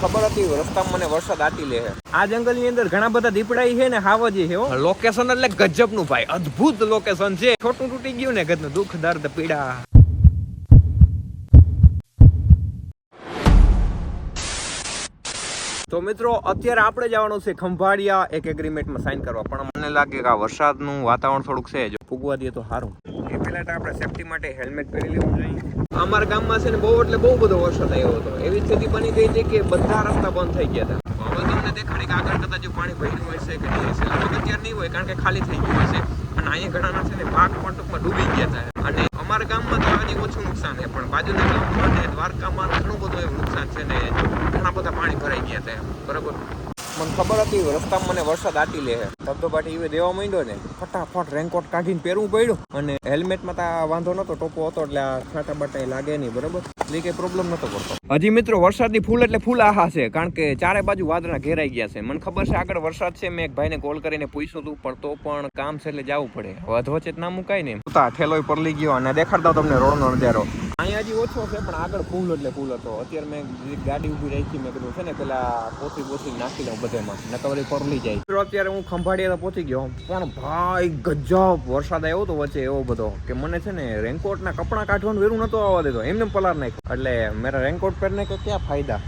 ખબર હતી રસ્તામાં મને વરસાદ આટી લે. આ જંગલ ની અંદર ઘણા બધા દીપડા છે ને હાવજી છે. લોકેશન એટલે ગજબ નું ભાઈ, અદ્ભુત લોકેશન છે. છોટું તૂટી ગયું ને ગજનું દુઃખ દર્દ પીડા. તો મિત્રો અત્યારે આપણે જવાનું છે ખંભાળિયા એક એગ્રીમેન્ટમાં સાઇન કરવા, પણ મને લાગે કે આ વરસાદનું વાતાવરણ થોડુંક છે, જો ફૂગવા દઈએ તો સારું. એ પહેલા તો આપણે સેફટી માટે હેલ્મેટ પહેરી લેવું જોઈએ. અમારા ગામમાં છે ને બહુ એટલે બહુ બધો વરસાદ આવ્યો હતો. એવી સ્થિતિ બની ગઈ છે કે બધા રસ્તા બંધ થઈ ગયા હતા. હવે તમને દેખાડે કે આગળ કરતા જો પાણી ભર્યું હોય છે કે નહીં હશે, લગભગ અત્યારે નહીં હોય કારણ કે ખાલી થઈ ગયું હશે. અને અહીંયા ઘણાના છે ને પાક પણ ટૂંકમાં ડૂબી ગયા હતા. અને અમારા ગામમાં તો હજી ઓછું નુકસાન છે, પણ બાજુના ગામમાં અને દ્વારકામાં ઘણું બધું એવું નુકસાન છે ને ઘણા બધા પાણી ભરાઈ ગયા હતા. બરાબર, મને ખબર હતી રસ્તામાં મને વરસાદ આટી લે. ધબધો પાટી એવી દેવા માંડ્યો ને ફટાફટ રેનકોટ કાઢીને પહેરવું પડ્યું. અને હેલ્મેટમાં તો વાંધો નતો, ટોપો હતો એટલે આ છાંટા બાટા લાગે નહીં. બરાબર, એટલે કઈ પ્રોબ્લેમ નતો પડતો. હજી મિત્રો વરસાદની ફૂલ એટલે ફૂલ આહા છે, કારણ કે ચારે બાજુ વાદળા ઘેરાઈ ગયા છે. મને ખબર છે આગળ વરસાદ છે, મેં એક ભાઈને કોલ કરીને પૂછ્યું હતું, પણ તો પણ કામ છે એટલે જવું પડે. વધવચ્ચે જ ના મુકાય ને. ઠેલો પરલી ગયો અને દેખાડતા તમને રોડનો નજારો. અહીંયા હજી ઓછો છે પણ આગળ ફૂલ એટલે ફૂલ હતો. અત્યારે મેં ગાડી ઉભી રાખી, મેં કીધું છે ને પેલા પોતી નાખી લઉં બધેમાં, નકર પરલી જાય. અત્યારે હું ખંભાળિયા પહોંચી ગયો, પણ ભાઈ ગજબ વરસાદ આવ્યો હતો વચ્ચે એવો બધો કે મને છે ને રેનકોટ ના કપડા કાઢવાનું વેરું નતો આવવા દેતો, એમને પલાર નાખ્યો. એટલે મેરા રેનકોટ પહેરને કે ક્યાં ફાયદા,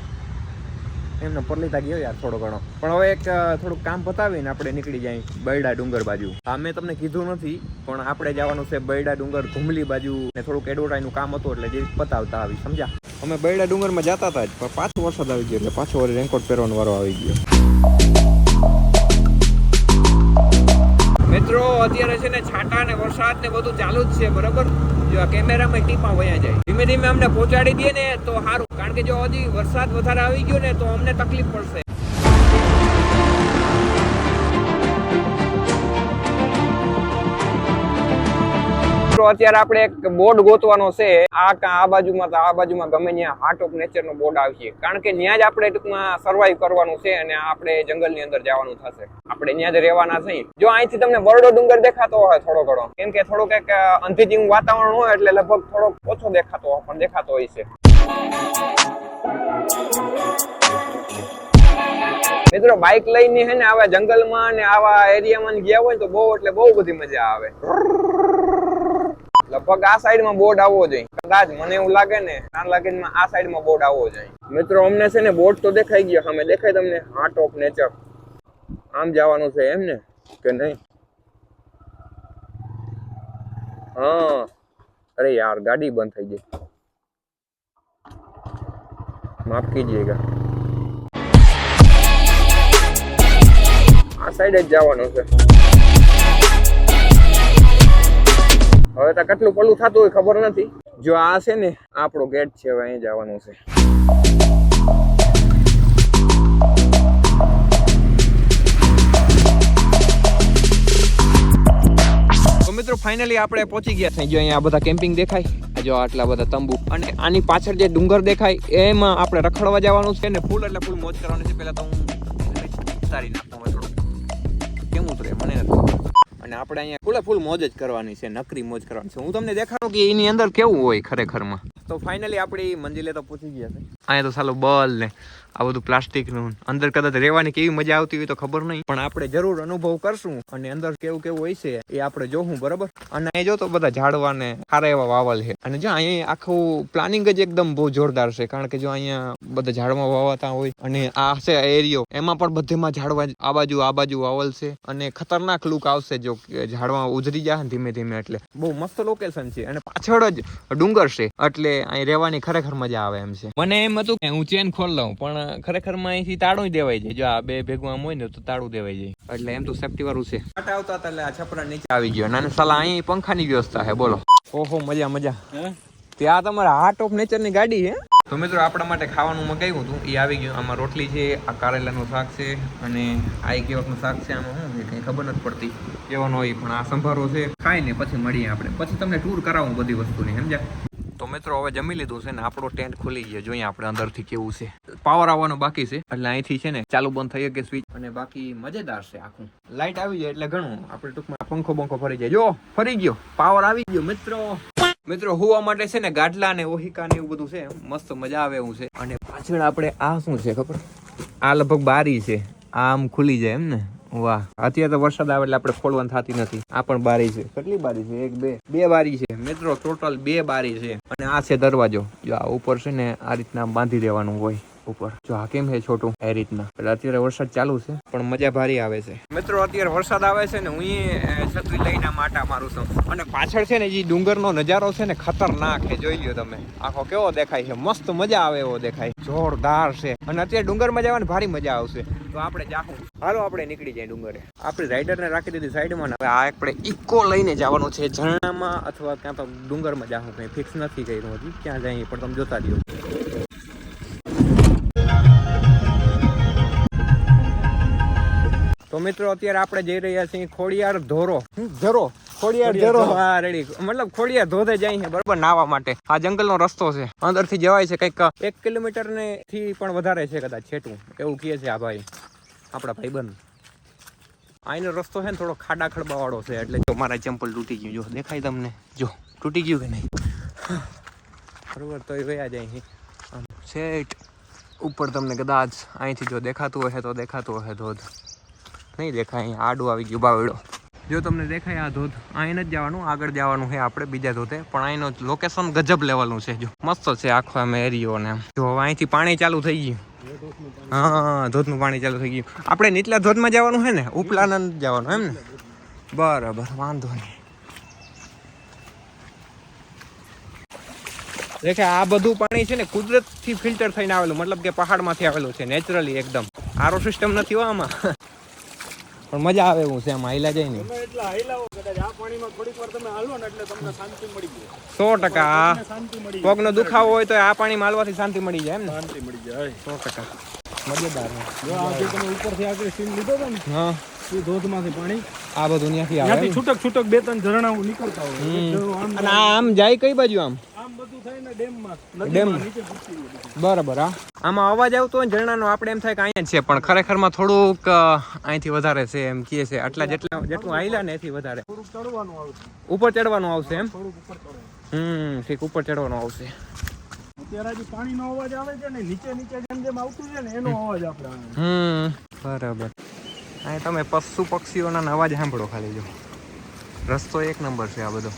એમને પરલીતા ગયો યાર થોડો ઘણો. પણ હવે એક થોડુંક કામ પતાવીને આપણે નીકળી જાય બૈડા ડુંગર બાજુ. હા, મેં તમને કીધું નથી પણ આપણે જવાનું છે બૈડા ડુંગર ઘુમલી બાજુ ને થોડુંક એડવર્ટાઈઝનું કામ હતું એટલે જે પતાવતા આવી, સમજ્યા? અમે બૈડા ડુંગરમાં જતા હતા જ, પણ પાછો વરસાદ આવી ગયો એટલે પાછો વળી રેનકોટ પહેરવાનો વારો આવી ગયો. મિત્રો અત્યારે છે ને છાંટા ને વરસાદ ને બધું ચાલુ જ છે. બરાબર, જો આ કેમેરામાં ટીપા વયા જાય, ધીમે ધીમે અમને પહોંચાડી દે ને તો સારું, કારણ કે જો હજી વરસાદ વધારે આવી ગયો ને તો અમને તકલીફ પડશે. અત્યારે આપણે એક બોર્ડ ગોતવાનો છે. આ બાજુમાં ગમે ત્યાં હાર્ટ ઓફ નેચર નો બોર્ડ આવશે, કારણ કે ત્યાં જ આપણે ટૂંકમાં સર્વાઈવ કરવાનું છે અને આપણે જંગલ ની અંદર જવાનું થશે. આપણે ત્યાં જ રહેવાના છે. જો અહીંથી તમને બરડો ડુંગર દેખાતો હોય થોડો ઘણો, કેમ કે થોડુંક એક અંધી જેવું વાતાવરણ હોય એટલે લગભગ થોડોક ઓછો દેખાતો હોય, પણ દેખાતો હોય છે. મિત્રો બાઇક લઈને હે ને આવા જંગલમાં ને આવા એરિયામાં ગયા હોય તો બહુ એટલે બહુ બધી મજા આવે. લગભગ આ સાઈડમાં બોર્ડ આવવો જોઈએ, કદાચ મને એવું લાગે ને આ સાઈડમાં બોર્ડ આવવો જોઈએ. મિત્રો અમને છે ને બોર્ડ તો દેખાઈ ગયો, સામે દેખાય તમને હાર્ટ ઓફ નેચર. આમ જવાનું છે એમ ને કે નહીં? હા, અરે યાર ગાડી બંધ થઈ ગઈ, માફ કીજીએગા. આ સાઈડ જ જવાનું છે. હવે તો કેટલું પલું થતું હોય ખબર નથી. જો આ છે ને આપણો ગેટ છે, હવે અહીં જવાનું છે. તો મિત્રો ફાઇનલી આપણે પહોંચી ગયા છે. જો અહીંયા બધા કેમ્પિંગ દેખાય, જો આટલા બધા તંબુ, અને આની પાછળ જે ડુંગર દેખાય એમાં આપણે રખડવા જવાનું છે ને ફૂલ એટલે ફૂલ મોજ કરવાની છે. પેલા તો હું ઉતારી નાખું થોડું, કેમ ઉતરે મને નથી ખબર. અને આપણે અહીંયા ફૂલ મોજ જ કરવાની છે, નકરી મોજ કરવાની છે. હું તમને દેખાડું કે એની અંદર કેવું હોય ખરેખરમાં. તો ફાઇનલી આપણી મંજિલે તો પહોંચી ગયા છે. અહીંયા તો સાલો બલ ને આ બધું પ્લાસ્ટિક નું, અંદર કદાચ રહેવાની કેવી મજા આવતી હોય તો ખબર નહીં, પણ આપણે જરૂર અનુભવ કરશું અને અંદર કેવું હોય છે એ આપણે જોવું. બરાબર, અને અહીં જો તો બધા ઝાડવા ને સારા એવા વાવલ છે. અને જો અહીંયા આખું પ્લાનિંગ જ એકદમ બહુ જોરદાર છે, કારણ કે જો અહીંયા બધા ઝાડવા વાવતા હોય અને આ છે એરિયો, એમાં પણ બધેમાં ઝાડવા આ બાજુ વાવલ છે અને ખતરનાક લુક આવશે જો ઝાડવા ઉજરી જાય ને ધીમે ધીમે. એટલે બહુ મસ્ત લોકેશન છે અને પાછળ જ ડુંગર છે એટલે અહીં રહેવાની ખરેખર મજા આવે એમ છે. મને એમ હતું કે હું ચેન ખોલ લઉં, પણ ખરેખર માં અહીંથી તાળું દેવાય જાય. જો આ બે ભેગું આમ હોય ને તો તાળું દેવાય જાય, એટલે એમ તો સેફટી વાળું છે. આવતા હતા એટલે આ છપરા નીચે આવી ગયો અને સાલા અહીં પંખાની વ્યવસ્થા છે. બોલો, ઓહો મજા. ત્યાં તમારા હાર્ટ ઓફ નેચર ની ગાડી છે. તો મિત્રો આપણા માટે ખાવાનું મગાવ્યું હતું, એ આવી ગયું. આમાં રોટલી છે, આ કારેલાનું શાક છે અને આ એક કેવાકનું શાક છે. આમાં શું છે કંઈ ખબર નથી પડતી કેવાનું હોય, પણ આ સંભારો છે. ખાઈને પછી મળીએ આપણે, પછી તમને ટૂર કરાવું બધી વસ્તુની, સમજ્યા? તો મિત્રો હવે જમી લીધું છે ને આપણો ટેન્ટ ખુલી ગયો. જોઈએ આપણે અંદરથી કેવું છે. પાવર આવવાનો બાકી છે એટલે અહીંથી છે ને ચાલુ બંધ થઈ શકે સ્વિચ, અને બાકી મજેદાર છે આખું. લાઈટ આવી જાય એટલે ઘણું આપણે ટૂંકમાં પંખો ફરી જાય. જો ફરી ગયો, પાવર આવી ગયો મિત્રો. મિત્રો હુવા માટે છે ને ગાડલા ને ઓહિકા ને એવું બધું છે, મસ્ત મજા આવે એવું છે. અને પાછળ આપણે આ શું છે ખબર, આ લગભગ બારી છે, આમ ખુલી જાય એમ ને. વાહ, અત્યારે તો વરસાદ આવે એટલે આપણે ખોલવાની થતી નથી. આ પણ બારી છે. કેટલી બારી છે? એક બે બારી છે મિત્રો, ટોટલ 2 બારી છે. અને આ છે દરવાજો. જો આ ઉપર છે ને આ રીતના બાંધી દેવાનું હોય ઉપર. જો આ કેમ છે છોટું એ રીતના. એટલે અત્યારે વરસાદ ચાલુ છે પણ મજા ભારી આવે છે મિત્રો. અત્યારે વરસાદ આવે છે ને હું છત્રી લઈને માટા મારું છું. અને પાછળ છે ને જે ડુંગરનો નજારો છે ને ખતરનાક છે. જોઈ લ્યો તમે, આખો કેવો દેખાય છે, મસ્ત મજા આવે એવો દેખાય, જોરદાર છે. અને અત્યારે ડુંગરમાં જવાની ભારી મજા આવશે. તો આપણે જાહું, હાલો આપણે નીકળી જાય ડુંગરે. આપણે રાઈડરને રાખી દીધી સાઈડમાં. હવે આ આપણે ઇકો લઈને જવાનું છે ઝરણામાં અથવા ક્યાં તો ડુંગરમાં જાહું. કંઈ ફિક્સ નથી કર્યું હજી ક્યાં જઈએ, પણ તમે જોતા રહ્યો. તો મિત્રો અત્યારે આપણે જઈ રહ્યા છીએ ખોડિયાર ધરો. હા રેડી, મતલબ ખોડિયાર ધોધે જાય છે બરોબર નાવા માટે. આ જંગલનો રસ્તો છે, અંદરથી જવાય છે. કંઈક 1 કિલોમીટર ને થી પણ વધારે છે કદાચ છેટું, એવું કહે છે આ ભાઈ, આપણા ભાઈબંધ. અહીંનો રસ્તો છે ને થોડો ખાડા ખડબા વાળો છે, એટલે જો મારા ચંપલ તૂટી ગયું. જો દેખાય તમને, જો તૂટી ગયું કે નહીં બરોબર. તો એ વયા જાય છે આમ સેટ ઉપર. તમને કદાચ અહીંથી જો દેખાતું હશે તો દેખાતું હશે ધોધ. નહીં દેખાય, અહીં આડું આવી ગયું બાવડો. જો તમને દેખાય આ ધોધ, અહીં જ જવાનું, આગળ જવાનું છે આપણે બીજા ધોધે. પણ અહીંનો લોકેશન ગજબ લેવલનું છે. જો મસ્ત છે આખો આમ એરિયો ને. જો અહીંથી પાણી ચાલુ થઈ ગયું. હા, ધોધનું પાણી ચાલુ થઈ ગયું. આપણે નીચલા ધોધમાં જવાનું છે ને, ઉપલાના જવાનું એમ ને. બરાબર, વાંધો નહીં. દેખાય આ બધું પાણી છે ને કુદરતથી ફિલ્ટર થઈને આવેલું, મતલબ કે પહાડમાંથી આવેલું છે, નેચરલી એકદમ. આરો સિસ્ટમ નથી હો આમાં, પણ મજા આવે એવું છે. આમાં હાઈલા જાય ને 100%. પગનો દુખાવો હોય તો આ પાણી માલવાથી શાંતિ મળી જાય એમ ને. 100% મજેદાર. ઉપરથી આગળ સીન લીધો હતો ને, હા, એ ધોધમાંથી પાણી આ બધું ત્યાંથી આવે, છૂટક 2-3 ઝરણા નીકળતા હોય. અને આમ જાય કઈ બાજુ? આમ બધું થઈને ડેમમાં નીચે. બરાબર. હા, આમાં અવાજ આવતો હોય ઝરણાનો, આપણે એમ થાય કે અહીંયા જ છે, પણ ખરેખરમાં થોડુંક અહીંથી વધારે છે એમ કહે છે. આટલા જેટલું આયલા ને એથી વધારે ઉપર ચડવાનું આવશે એમ. ઠીક, ઉપર ચડવાનું આવશે. અત્યારે જે પાણીનો અવાજ આવે છે ને, નીચે જેમ આવતું છે ને, એનો અવાજ આપણે. બરાબર. અહીં તમે પશુ પક્ષીઓના અવાજ સાંભળો ખાલી. જો રસ્તો એક નંબર છે આ બધો.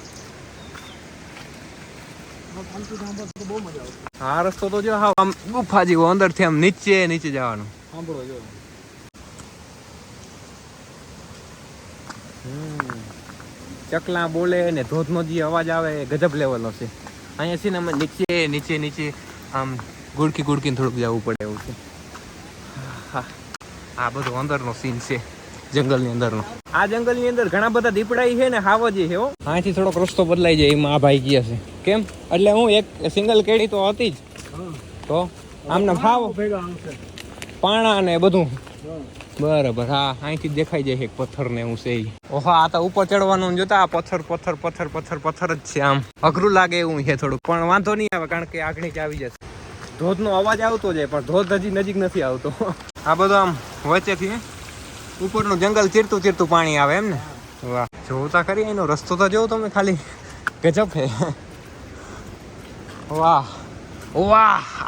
આ રસ્તો તો જો હા આમ ગુફા જેવો, અંદરથી આમ નીચે જવાનું. સાંભળો જો, ચકલા બોલે ને ધોધનો જે અવાજ આવે એ ગજબ લેવલનો છે. અહીંયા છે ને અમે નીચે આમ ગુડકીને થોડુંક જવું પડે એવું છે. હા, આ બધો અંદરનો સીન છે જંગલની અંદરનો. આ જંગલની અંદર ઘણા બધા દીપડાઈ છે ને હાવજી છે હો. અહીંથી થોડોક રસ્તો બદલાઈ જાય એમાં આ ભાઈ ગયા છે. કેમ? એટલે હું એક સિંગલ કેડી તો હતી જ, તો આમને ભાવ પાણા ને બધું. બરાબર. હા, અહીંથી દેખાઈ જાય એક પથ્થર ને એવું છે. ઓહો, આ તો ઉપર ચડવાનું જોતા પથ્થર જ છે. આમ અઘરું લાગે એવું છે થોડુંક, પણ વાંધો નહીં આવે કારણ કે આગળ આવી જશે. ધોધનો અવાજ આવતો જાય પણ ધોધ હજી નજીક નથી આવતો. આ બધું આમ વચ્ચેથી ઉપરનું જંગલ ચીરતું પાણી આવે એમ ને. વાહ, જોતા ખરી એનો રસ્તો તો જોવો તમે ખાલી, ગજબ છે. વાહ,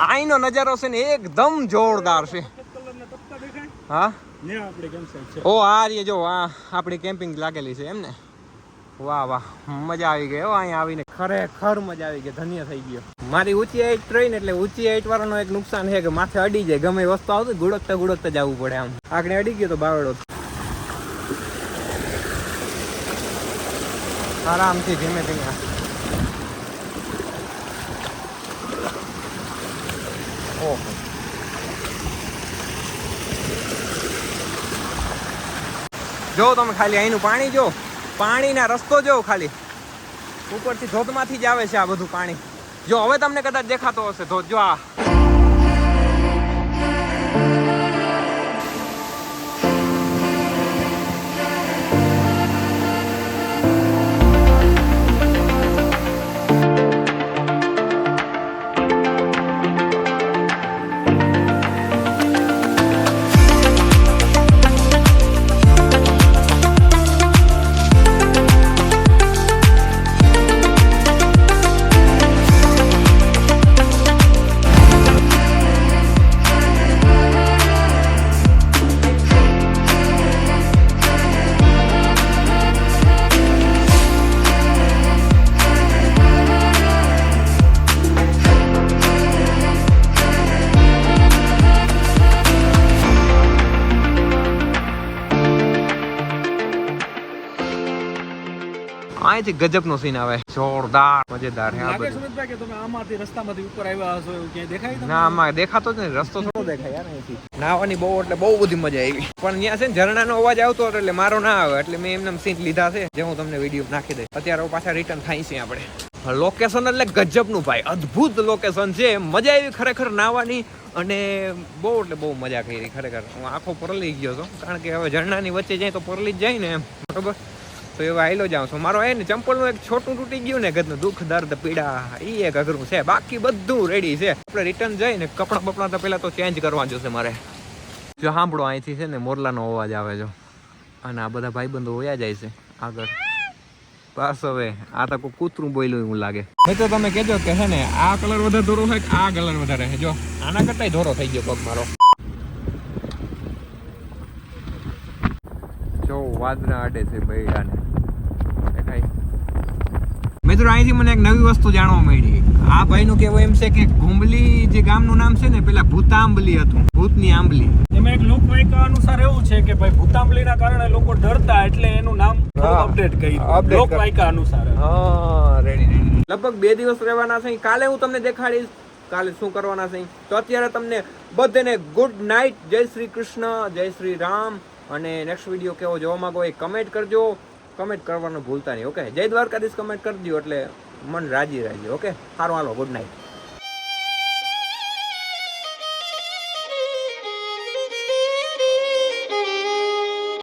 આઈનો નજારો છે ને એકદમ જોરદાર છે. હા, ઓ આ રહી જો, આ આપણી કેમ્પિંગ લાગેલી છે એમ ને. વાહ, મજા આવી ગઈ હો. અહીંયા આવીને ખરેખર મજા આવી ગઈ, ધન્ય થઈ ગયો. મારી ઊંચી હાઈટ ટ્રેન, એટલે ઊંચી હાઈટ વાળાનો એક નુકસાન છે કે માથે અડી જાય. ગમે વસ્તુ આવતી ગુડકતા જવું પડે. આમ આગળ અડી ગયો તો બાવડો. આરામથી ધીમે. ઓહો, જો તમે ખાલી અહીંનું પાણી જો, પાણીના રસ્તો જો ખાલી. ઉપરથી ધોધમાંથી જ આવે છે આ બધું પાણી. જો હવે તમને કદાચ દેખાતો હશે ધોધ. જો આ અહીંથી ગજબનો સીન આવે, જોરદાર મજેદાર હે આ લાગે બધું. સુમિતભાઈ કે તમે આમાંથી રસ્તામાંથી ઉપર આવ્યા હશો એવું ક્યાંય દેખાય તમને? ના આમાં દેખાતો જ નહીં, રસ્તો થોડો દેખાય યાર અહીંથી. નાવાની બહુ એટલે બહુ બધી મજા આવી, પણ ત્યાં છે ને ઝરણાનો અવાજ આવતો હતો એટલે મારો ના આવે, એટલે મેં એમને સીન લીધા છે જે હું તમને વિડીયો નાખી દઈશ. અત્યારે પાછા રિટર્ન થાય છે આપણે. લોકેશન એટલે ગજબનું ભાઈ, અદ્ભુત લોકેશન છે, મજા આવી ખરેખર નાવાની. અને બહુ એટલે બહુ મજા કરી ખરેખર. હું આખો પરલી ગયો હતો, કારણ કે હવે ઝરણાની વચ્ચે જાય તો પરલી જ જાય ને એમ, બરોબર. તો એવા આયલો જાઉં છું. મારો એ ને ચંપલનું એક છોટું તૂટી ગયું ને ગદનું દુઃખ દર્દ પીડા એ એક અઘરું છે, બાકી બધું રેડી છે. આપણે રિટર્ન જઈને કપડાં બપડા તો પહેલા તો ચેન્જ કરવા જોશે મારે. જો સાંભળો, અહીંથી છે ને મોરલાનો અવાજ આવે છે અને આ બધા ભાઈબંધો વયા જાય છે આગળ. બસ હવે આ તો કોઈ કૂતરું બોલ્યું એવું લાગે. તો તમે કહેજો કે છે ને આ કલર વધારે ધોરો છે કે આ કલર વધારે છે. જો આના કરતા ધોરો થઈ ગયો પગ મારો. જો વાદળા આડે છે બૈડાને દેખાય. મિત્રો અહીંથી મને એક નવી વસ્તુ જાણવા મળી. આ ભાઈનું કહેવું એમ છે કે ઘુંબલી જે ગામનું નામ છે ને પેલા ભૂતાંબલી હતું, ભૂતની આંબલી. એમાં એક લોકવાયકા અનુસાર એવું છે કે ભાઈ ભૂતાંબલીના કારણે લોકો ડરતા, એટલે એનું નામ અપડેટ કર્યું લોકવાયકા અનુસાર. હા રેડી. લગભગ 2 દિવસ રહેવાના છે. કાલે હું તમને દેખાડીશ કાલે શું કરવાના છે. તો અત્યારે તમને બધાને ગુડ નાઇટ, જય શ્રી કૃષ્ણ, જય શ્રી રામ. અને નેક્સ્ટ વિડીયો કેવો જોવા માંગો એ કમેન્ટ કરજો. કમેન્ટ કરવાનું ભૂલતા નહીં. ઓકે, જય દ્વારકાધીશ કમેન્ટ કરજો એટલે મન રાજી. ઓકે, સારું, હાલો, ગુડ નાઇટ.